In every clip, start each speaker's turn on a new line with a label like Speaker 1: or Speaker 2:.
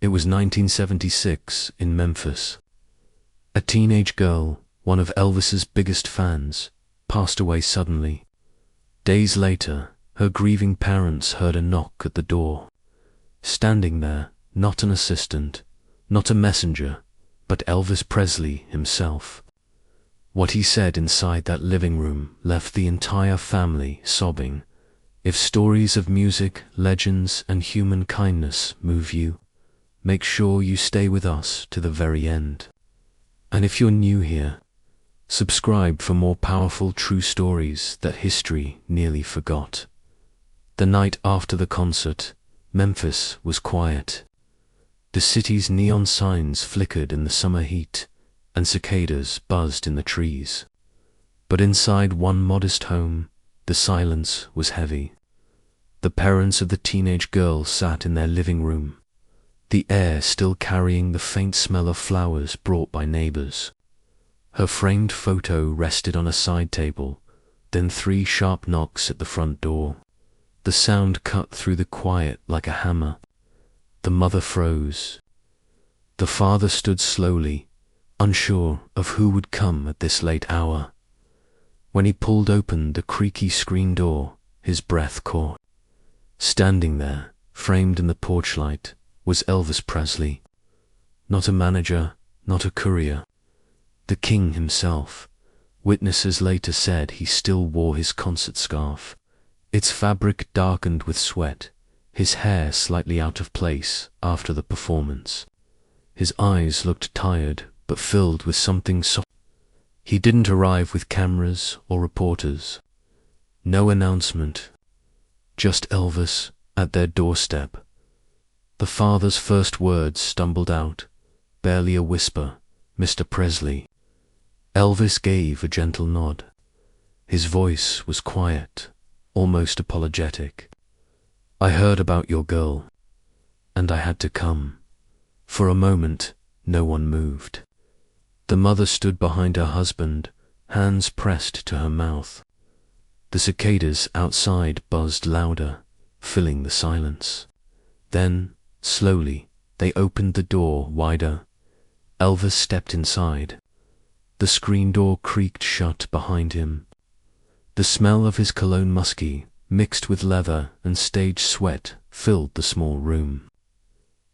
Speaker 1: It was 1976 in Memphis. A teenage girl, one of Elvis's biggest fans, passed away suddenly. Days later, her grieving parents heard a knock at the door. Standing there, not an assistant, not a messenger, but Elvis Presley himself. What he said inside that living room left the entire family sobbing. If stories of music, legends, and human kindness move you, make sure you stay with us to the very end. And if you're new here, subscribe for more powerful true stories that history nearly forgot. The night after the concert, Memphis was quiet. The city's neon signs flickered in the summer heat, and cicadas buzzed in the trees. But inside one modest home, the silence was heavy. The parents of the teenage girl sat in their living room, the air still carrying the faint smell of flowers brought by neighbors. Her framed photo rested on a side table, then 3 sharp knocks at the front door. The sound cut through the quiet like a hammer. The mother froze. The father stood slowly, unsure of who would come at this late hour. When he pulled open the creaky screen door, his breath caught. Standing there, framed in the porch light, was Elvis Presley. Not a manager, not a courier. The king himself. Witnesses later said he still wore his concert scarf, its fabric darkened with sweat, his hair slightly out of place after the performance. His eyes looked tired, but filled with something soft. He didn't arrive with cameras or reporters. No announcement. Just Elvis at their doorstep. The father's first words stumbled out, barely a whisper, "Mr. Presley." Elvis gave a gentle nod. His voice was quiet, almost apologetic. "I heard about your girl, and I had to come." For a moment, no one moved. The mother stood behind her husband, hands pressed to her mouth. The cicadas outside buzzed louder, filling the silence. Then, slowly, they opened the door wider. Elvis stepped inside. The screen door creaked shut behind him. The smell of his cologne musky, mixed with leather and stage sweat, filled the small room.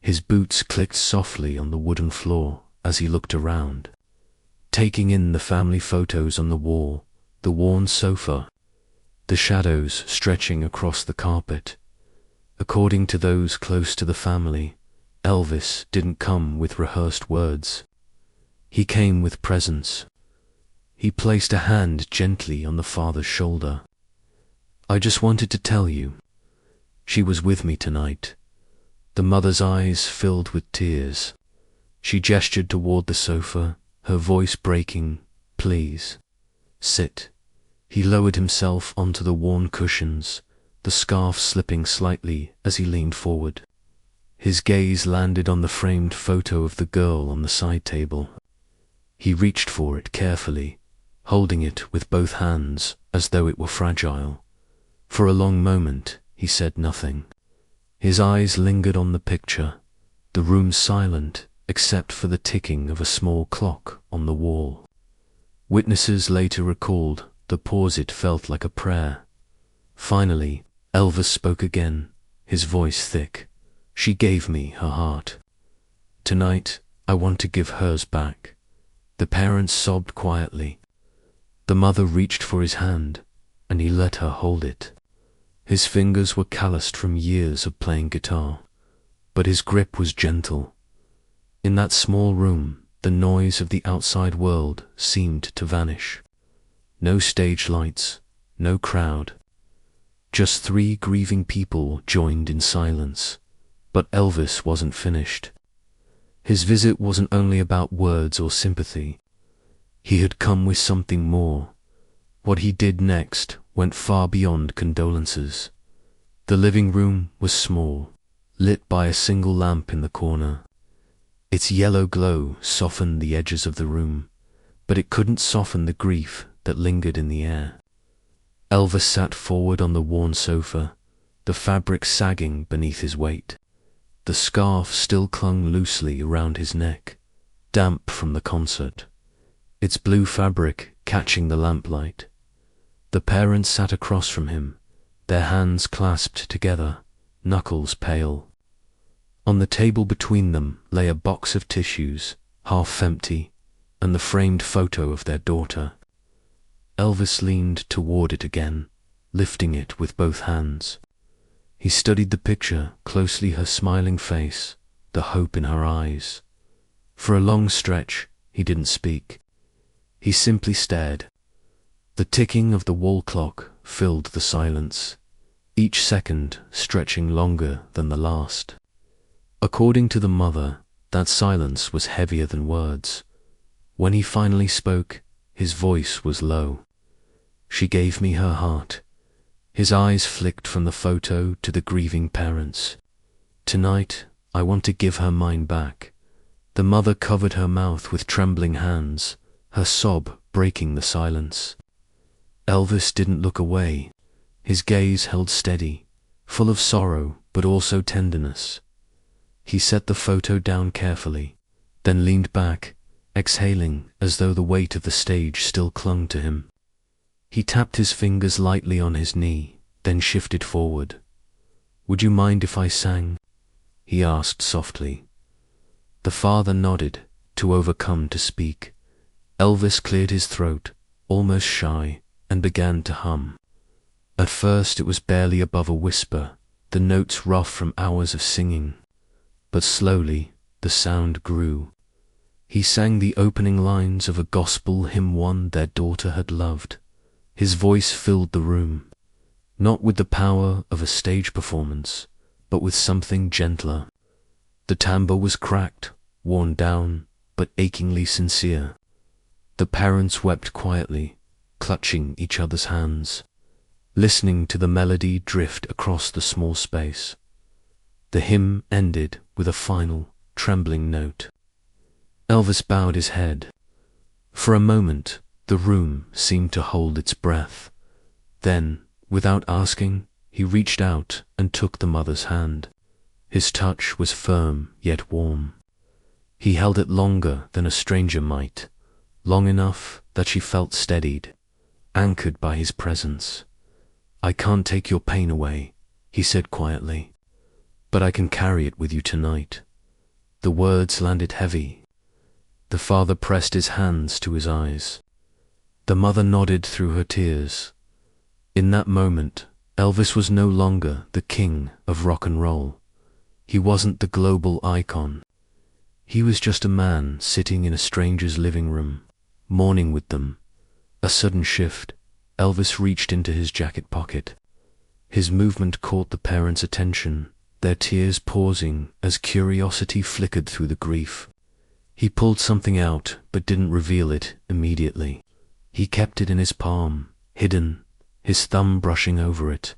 Speaker 1: His boots clicked softly on the wooden floor as he looked around, taking in the family photos on the wall, the worn sofa, the shadows stretching across the carpet. According to those close to the family, Elvis didn't come with rehearsed words. He came with presence. He placed a hand gently on the father's shoulder. "I just wanted to tell you, she was with me tonight." The mother's eyes filled with tears. She gestured toward the sofa, her voice breaking, "Please, sit." He lowered himself onto the worn cushions, the scarf slipping slightly as he leaned forward. His gaze landed on the framed photo of the girl on the side table. He reached for it carefully, holding it with both hands as though it were fragile. For a long moment, he said nothing. His eyes lingered on the picture, the room silent except for the ticking of a small clock on the wall. Witnesses later recalled the pause. It felt like a prayer. Finally, Elvis spoke again, his voice thick. "She gave me her heart. Tonight, I want to give hers back." The parents sobbed quietly. The mother reached for his hand, and he let her hold it. His fingers were calloused from years of playing guitar, but his grip was gentle. In that small room, the noise of the outside world seemed to vanish. No stage lights, no crowd. Just 3 grieving people joined in silence. But Elvis wasn't finished. His visit wasn't only about words or sympathy. He had come with something more. What he did next went far beyond condolences. The living room was small, lit by a single lamp in the corner. Its yellow glow softened the edges of the room, but it couldn't soften the grief that lingered in the air. Elvis sat forward on the worn sofa, the fabric sagging beneath his weight. The scarf still clung loosely around his neck, damp from the concert, its blue fabric catching the lamplight. The parents sat across from him, their hands clasped together, knuckles pale. On the table between them lay a box of tissues, half empty, and the framed photo of their daughter. Elvis leaned toward it again, lifting it with both hands. He studied the picture, closely, her smiling face, the hope in her eyes. For a long stretch, he didn't speak. He simply stared. The ticking of the wall clock filled the silence, each second stretching longer than the last. According to the mother, that silence was heavier than words. When he finally spoke, his voice was low. "She gave me her heart." His eyes flicked from the photo to the grieving parents. "Tonight, I want to give her mine back." The mother covered her mouth with trembling hands, her sob breaking the silence. Elvis didn't look away. His gaze held steady, full of sorrow but also tenderness. He set the photo down carefully, then leaned back, exhaling as though the weight of the stage still clung to him. He tapped his fingers lightly on his knee, then shifted forward. "Would you mind if I sang?" he asked softly. The father nodded, too overcome to speak. Elvis cleared his throat, almost shy, and began to hum. At first it was barely above a whisper, the notes rough from hours of singing. But slowly the sound grew. He sang the opening lines of a gospel hymn, one their daughter had loved. His voice filled the room, not with the power of a stage performance, but with something gentler. The timbre was cracked, worn down, but achingly sincere. The parents wept quietly, clutching each other's hands, listening to the melody drift across the small space. The hymn ended with a final, trembling note. Elvis bowed his head. For a moment, the room seemed to hold its breath. Then, without asking, he reached out and took the mother's hand. His touch was firm yet warm. He held it longer than a stranger might, long enough that she felt steadied, anchored by his presence. "I can't take your pain away," he said quietly, "but I can carry it with you tonight." The words landed heavy. The father pressed his hands to his eyes. The mother nodded through her tears. In that moment, Elvis was no longer the king of rock and roll. He wasn't the global icon. He was just a man sitting in a stranger's living room, mourning with them. A sudden shift. Elvis reached into his jacket pocket. His movement caught the parents' attention, their tears pausing as curiosity flickered through the grief. He pulled something out but didn't reveal it immediately. He kept it in his palm, hidden, his thumb brushing over it.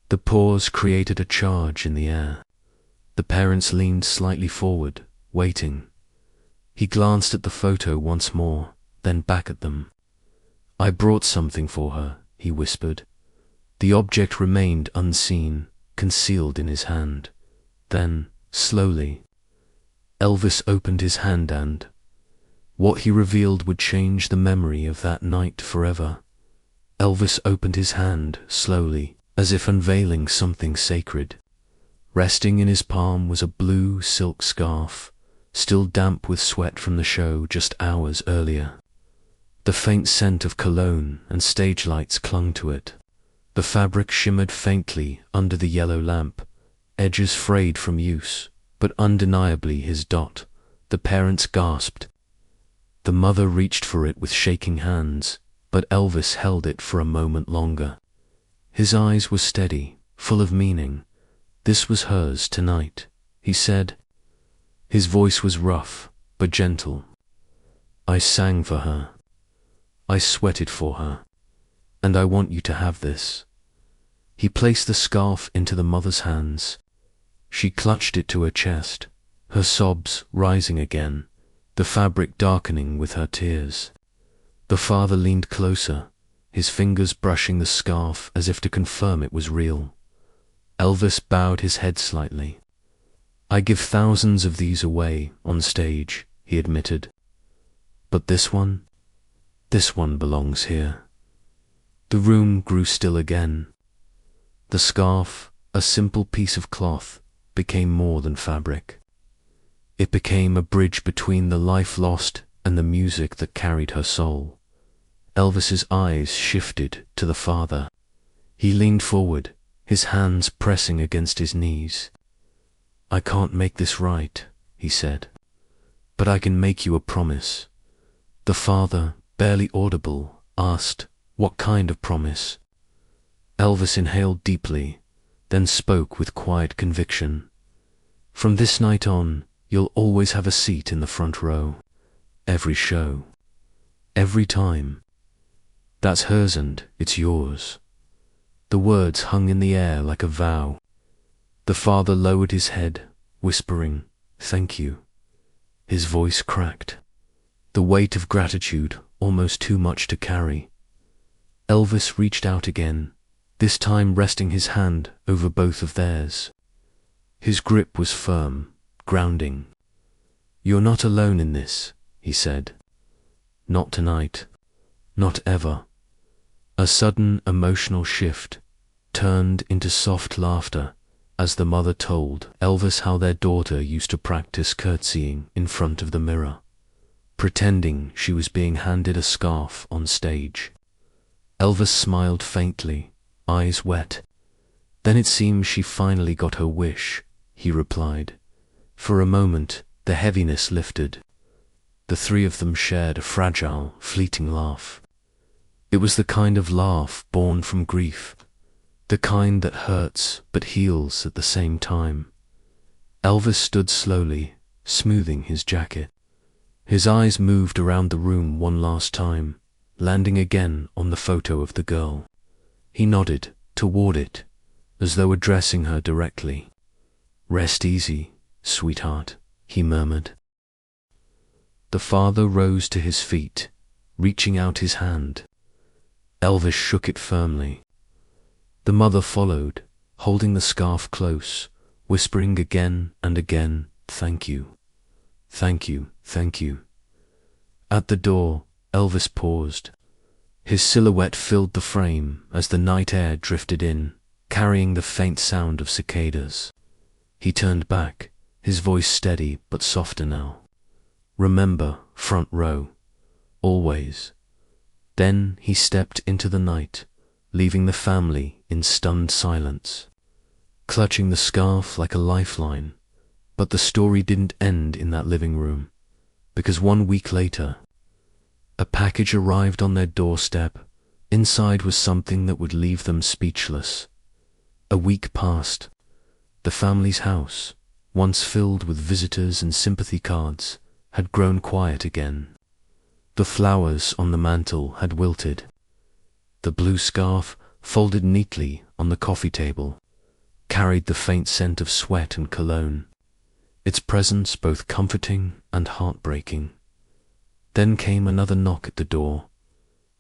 Speaker 1: The pause created a charge in the air. The parents leaned slightly forward, waiting. He glanced at the photo once more, then back at them. "I brought something for her," he whispered. The object remained unseen, concealed in his hand. Then, slowly, Elvis opened his hand and what he revealed would change the memory of that night forever. Elvis opened his hand slowly, as if unveiling something sacred. Resting in his palm was a blue silk scarf, still damp with sweat from the show just hours earlier. The faint scent of cologne and stage lights clung to it. The fabric shimmered faintly under the yellow lamp, edges frayed from use, but undeniably his dot. The parents gasped. The mother reached for it with shaking hands, but Elvis held it for a moment longer. His eyes were steady, full of meaning. "This was hers tonight," he said. His voice was rough, but gentle. "I sang for her. I sweated for her. And I want you to have this." He placed the scarf into the mother's hands. She clutched it to her chest, her sobs rising again, the fabric darkening with her tears. The father leaned closer, his fingers brushing the scarf as if to confirm it was real. Elvis bowed his head slightly. I give thousands of these away on stage, he admitted. But this one belongs here. The room grew still again. The scarf, a simple piece of cloth, became more than fabric. It became a bridge between the life lost and the music that carried her soul. Elvis's eyes shifted to the father. He leaned forward, his hands pressing against his knees. I can't make this right, he said, but I can make you a promise. The father, barely audible, asked, what kind of promise? Elvis inhaled deeply, then spoke with quiet conviction. From this night on, you'll always have a seat in the front row. Every show. Every time. That's hers and it's yours. The words hung in the air like a vow. The father lowered his head, whispering, thank you. His voice cracked. The weight of gratitude almost too much to carry. Elvis reached out again, this time resting his hand over both of theirs. His grip was firm, grounding. You're not alone in this, he said. Not tonight. Not ever. A sudden emotional shift turned into soft laughter as the mother told Elvis how their daughter used to practice curtsying in front of the mirror, pretending she was being handed a scarf on stage. Elvis smiled faintly, eyes wet. Then it seems she finally got her wish, he replied. For a moment, the heaviness lifted. The three of them shared a fragile, fleeting laugh. It was the kind of laugh born from grief, the kind that hurts but heals at the same time. Elvis stood slowly, smoothing his jacket. His eyes moved around the room one last time, landing again on the photo of the girl. He nodded toward it, as though addressing her directly. Rest easy, sweetheart, he murmured. The father rose to his feet, reaching out his hand. Elvis shook it firmly. The mother followed, holding the scarf close, whispering again and again, thank you, thank you, thank you. At the door, Elvis paused. His silhouette filled the frame as the night air drifted in, carrying the faint sound of cicadas. He turned back, his voice steady but softer now. Remember, front row. Always. Then he stepped into the night, leaving the family in stunned silence, clutching the scarf like a lifeline. But the story didn't end in that living room, because 1 week later, a package arrived on their doorstep. Inside was something that would leave them speechless. A week passed. The family's house, once filled with visitors and sympathy cards, had grown quiet again. The flowers on the mantel had wilted. The blue scarf, folded neatly on the coffee table, carried the faint scent of sweat and cologne, its presence both comforting and heartbreaking. Then came another knock at the door.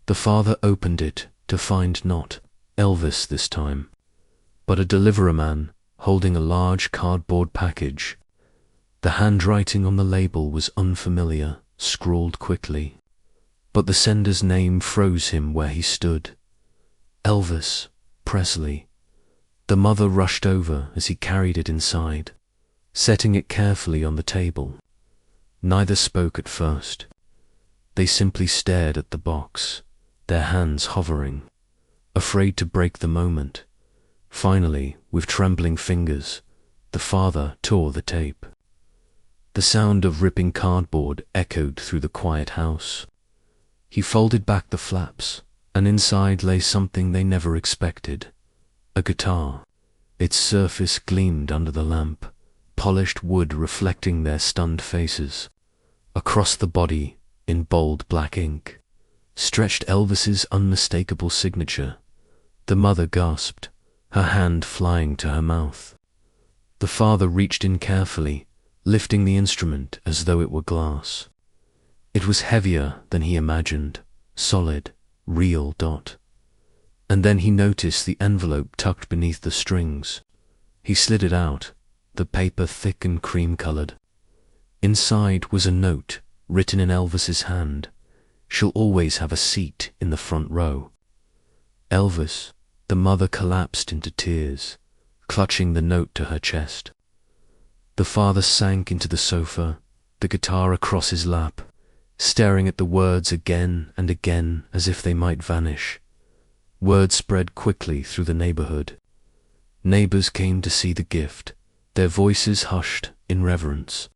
Speaker 1: The father opened it to find not Elvis this time, but a deliverer man holding a large cardboard package. The handwriting on the label was unfamiliar, scrawled quickly, but the sender's name froze him where he stood. Elvis Presley. The mother rushed over as he carried it inside, setting it carefully on the table. Neither spoke at first. They simply stared at the box, their hands hovering, afraid to break the moment. Finally, with trembling fingers, the father tore the tape. The sound of ripping cardboard echoed through the quiet house. He folded back the flaps, and inside lay something they never expected. A guitar. Its surface gleamed under the lamp, polished wood reflecting their stunned faces. Across the body, in bold black ink, stretched Elvis's unmistakable signature. The mother gasped, her hand flying to her mouth. The father reached in carefully, lifting the instrument as though it were glass. It was heavier than he imagined, solid, real. And then he noticed the envelope tucked beneath the strings. He slid it out, the paper thick and cream-colored. Inside was a note, written in Elvis's hand. "She'll always have a seat in the front row." Elvis, the mother collapsed into tears, clutching the note to her chest. The father sank into the sofa, the guitar across his lap, staring at the words again and again as if they might vanish. Word spread quickly through the neighborhood. Neighbors came to see the gift, their voices hushed in reverence.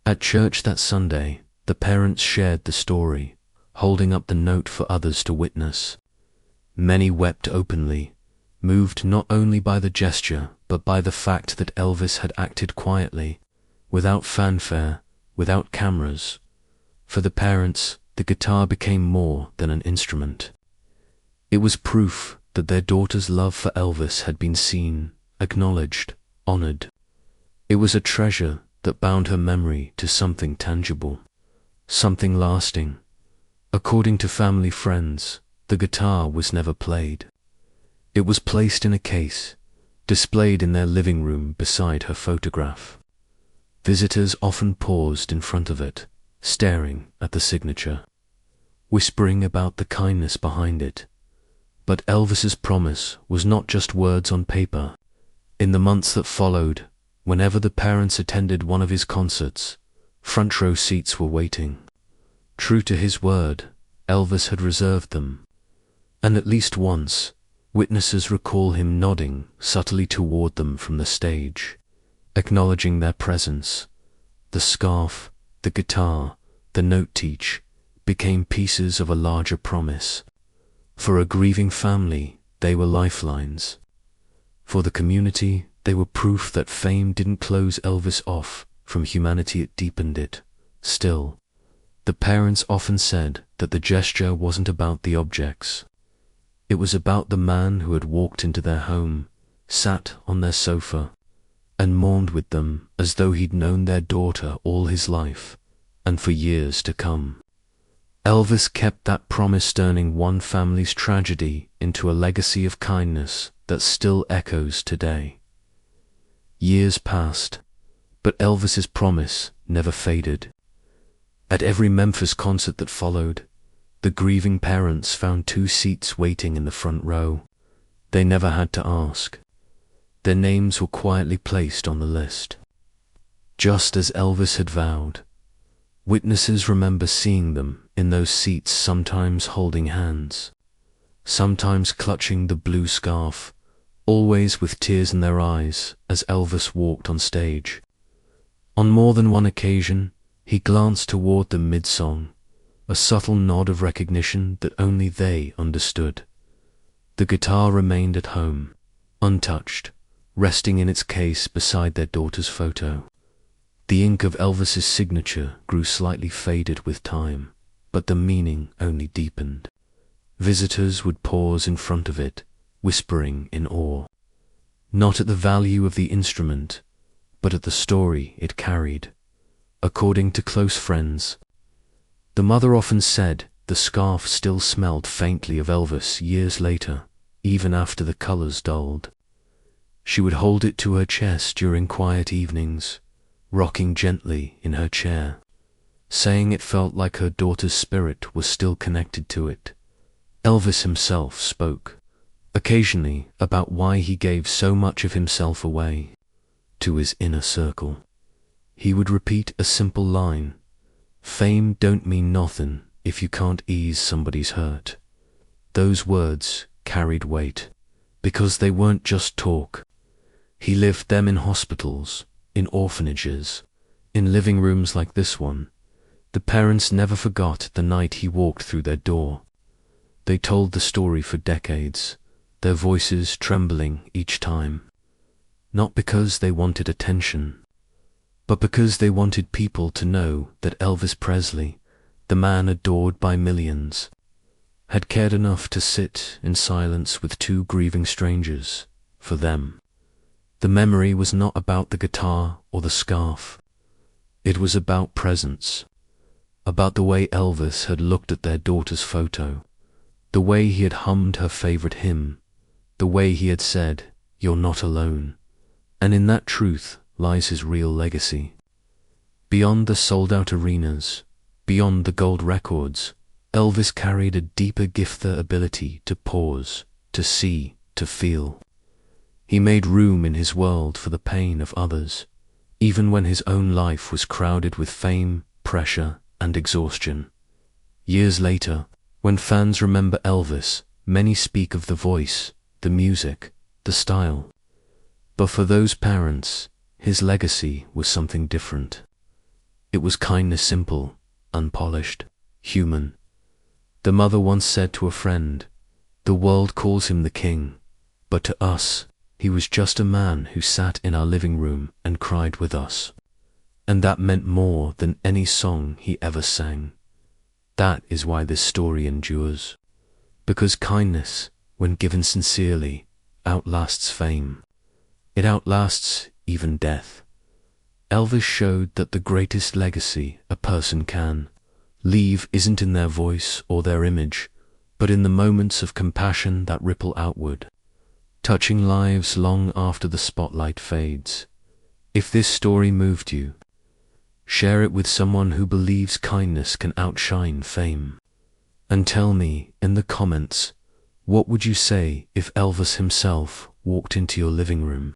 Speaker 1: At church that Sunday, the parents shared the story, holding up the note for others to witness. Many wept openly, moved not only by the gesture, but by the fact that Elvis had acted quietly, without fanfare, without cameras. For the parents, the guitar became more than an instrument. It was proof that their daughter's love for Elvis had been seen, acknowledged, honored. It was a treasure that bound her memory to something tangible, something lasting. According to family friends, the guitar was never played. It was placed in a case, displayed in their living room beside her photograph. Visitors often paused in front of it, staring at the signature, whispering about the kindness behind it. But Elvis's promise was not just words on paper. In the months that followed, whenever the parents attended one of his concerts, front row seats were waiting. True to his word, Elvis had reserved them. And at least once, witnesses recall him nodding subtly toward them from the stage, acknowledging their presence. The scarf, the guitar, the note each became pieces of a larger promise. For a grieving family, they were lifelines. For the community, they were proof that fame didn't close Elvis off from humanity, it deepened it. Still, the parents often said that the gesture wasn't about the objects. It was about the man who had walked into their home, sat on their sofa, and mourned with them as though he'd known their daughter all his life, and for years to come. Elvis kept that promise, turning one family's tragedy into a legacy of kindness that still echoes today. Years passed, but Elvis's promise never faded. At every Memphis concert that followed, the grieving parents found 2 seats waiting in the front row. They never had to ask. Their names were quietly placed on the list. Just as Elvis had vowed, witnesses remember seeing them in those seats, sometimes holding hands, sometimes clutching the blue scarf, always with tears in their eyes as Elvis walked on stage. On more than one occasion, he glanced toward them mid-song, a subtle nod of recognition that only they understood. The guitar remained at home, untouched, resting in its case beside their daughter's photo. The ink of Elvis's signature grew slightly faded with time, but the meaning only deepened. Visitors would pause in front of it, whispering in awe, not at the value of the instrument, but at the story it carried. According to close friends, the mother often said the scarf still smelled faintly of Elvis years later, even after the colors dulled. She would hold it to her chest during quiet evenings, rocking gently in her chair, saying it felt like her daughter's spirit was still connected to it. Elvis himself spoke, occasionally, about why he gave so much of himself away to his inner circle. He would repeat a simple line: "Fame don't mean nothin' if you can't ease somebody's hurt." Those words carried weight, because they weren't just talk. He lived them in hospitals, in orphanages, in living rooms like this one. The parents never forgot the night he walked through their door. They told the story for decades, their voices trembling each time, not because they wanted attention, but because they wanted people to know that Elvis Presley, the man adored by millions, had cared enough to sit in silence with 2 grieving strangers for them. The memory was not about the guitar or the scarf. It was about presence, about the way Elvis had looked at their daughter's photo, the way he had hummed her favorite hymn, the way he had said, "You're not alone." And in that truth, lies his real legacy. Beyond the sold-out arenas, beyond the gold records, Elvis carried a deeper gift, the ability to pause, to see, to feel. He made room in his world for the pain of others, even when his own life was crowded with fame, pressure, and exhaustion. Years later, when fans remember Elvis, many speak of the voice, the music, the style. But for those parents, his legacy was something different. It was kindness, simple, unpolished, human. The mother once said to a friend, "The world calls him the king, but to us, he was just a man who sat in our living room and cried with us." And that meant more than any song he ever sang. That is why this story endures. Because kindness, when given sincerely, outlasts fame. It outlasts even death. Elvis showed that the greatest legacy a person can leave isn't in their voice or their image, but in the moments of compassion that ripple outward, touching lives long after the spotlight fades. If this story moved you, share it with someone who believes kindness can outshine fame. And tell me in the comments, what would you say if Elvis himself walked into your living room?